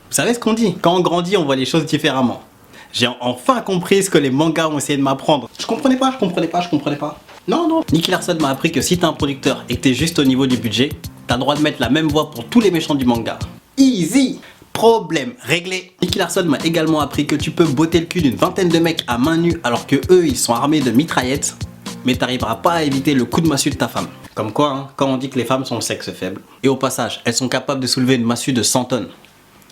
Vous savez ce qu'on dit? Quand on grandit, on voit les choses différemment. J'ai enfin compris ce que les mangas ont essayé de m'apprendre. Je comprenais pas. Non. Nicky Larson m'a appris que si t'es un producteur et que t'es juste au niveau du budget, t'as le droit de mettre la même voix pour tous les méchants du manga. Easy! Problème réglé. Nicky Larson m'a également appris que tu peux botter le cul d'une vingtaine de mecs à main nue alors que eux ils sont armés de mitraillettes, mais t'arriveras pas à éviter le coup de massue de ta femme. Comme quoi, hein, quand on dit que les femmes sont le sexe faible. Et au passage, elles sont capables de soulever une massue de 100 tonnes.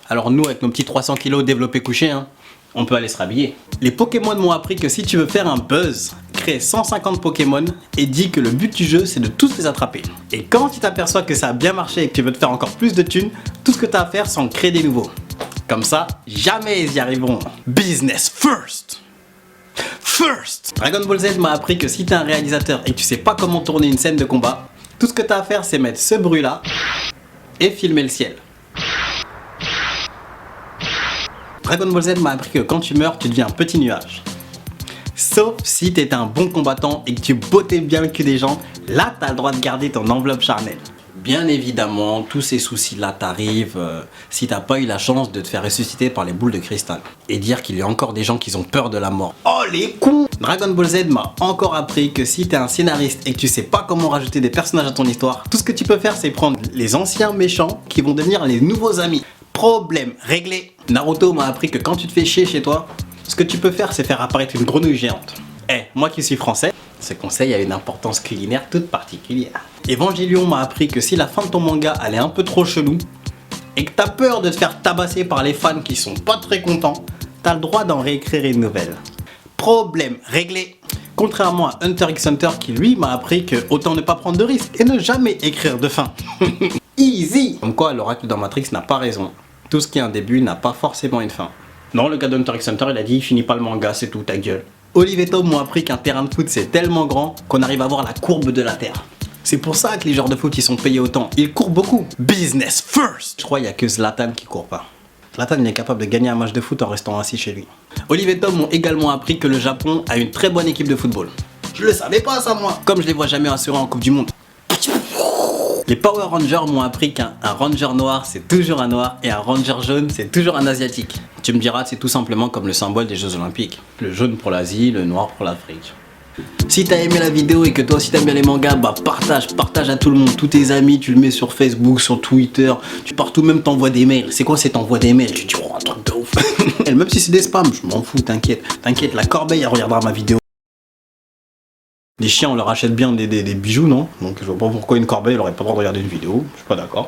Alors nous, avec nos petits 300 kilos développés couchés, hein, on peut aller se rhabiller. Les Pokémon m'ont appris que si tu veux faire un buzz, crée 150 Pokémon et dis que le but du jeu c'est de tous les attraper. Et quand tu t'aperçois que ça a bien marché et que tu veux te faire encore plus de thunes, tout ce que tu as à faire c'est en créer des nouveaux. Comme ça, jamais ils y arriveront. Business first! Dragon Ball Z m'a appris que si tu es un réalisateur et que tu sais pas comment tourner une scène de combat, tout ce que tu as à faire c'est mettre ce bruit là et filmer le ciel. Dragon Ball Z m'a appris que quand tu meurs, tu deviens un petit nuage. Sauf si tu étais un bon combattant et que tu bottais bien le cul des gens, là tu as le droit de garder ton enveloppe charnelle. Bien évidemment, tous ces soucis-là t'arrivent si t'as pas eu la chance de te faire ressusciter par les boules de cristal. Et dire qu'il y a encore des gens qui ont peur de la mort. Oh les cons! Dragon Ball Z m'a encore appris que si t'es un scénariste et que tu sais pas comment rajouter des personnages à ton histoire, tout ce que tu peux faire c'est prendre les anciens méchants qui vont devenir les nouveaux amis. Problème réglé. Naruto m'a appris que quand tu te fais chier chez toi, ce que tu peux faire c'est faire apparaître une grenouille géante. Moi qui suis français, ce conseil a une importance culinaire toute particulière. Evangelion m'a appris que si la fin de ton manga elle est un peu trop chelou et que t'as peur de te faire tabasser par les fans qui sont pas très contents, t'as le droit d'en réécrire une nouvelle. Problème réglé. Contrairement à Hunter x Hunter qui lui m'a appris que autant ne pas prendre de risques et ne jamais écrire de fin. Easy. Comme quoi l'oracle dans Matrix n'a pas raison. Tout ce qui a un début n'a pas forcément une fin. Non, le gars d'Hunter x Hunter il a dit finis pas le manga, c'est tout, ta gueule. Olive et Tom m'ont appris qu'un terrain de foot c'est tellement grand qu'on arrive à voir la courbe de la terre. C'est pour ça que les joueurs de foot ils sont payés autant, ils courent beaucoup. Business first. Je crois qu'il n'y a que Zlatan qui court pas. Zlatan il est capable de gagner un match de foot en restant assis chez lui. Olive et Tom m'ont également appris que le Japon a une très bonne équipe de football. Je le savais pas ça moi. Comme je les vois jamais assurés en Coupe du Monde. Les Power Rangers m'ont appris qu'un Ranger noir c'est toujours un noir et un Ranger jaune c'est toujours un asiatique. Tu me diras c'est tout simplement comme le symbole des Jeux Olympiques. Le jaune pour l'Asie, le noir pour l'Afrique. Si t'as aimé la vidéo et que toi aussi t'aimes bien les mangas, bah partage à tout le monde, tous tes amis, tu le mets sur Facebook, sur Twitter, tu partout même t'envoies des mails. C'est quoi c'est t'envoies des mails? Tu dis oh un truc de ouf. Et même si c'est des spams, je m'en fous, t'inquiète, la corbeille elle regardera ma vidéo. Les chiens on leur achète bien des bijoux non? Donc je vois pas pourquoi une corbeille elle aurait pas le droit de regarder une vidéo, je suis pas d'accord.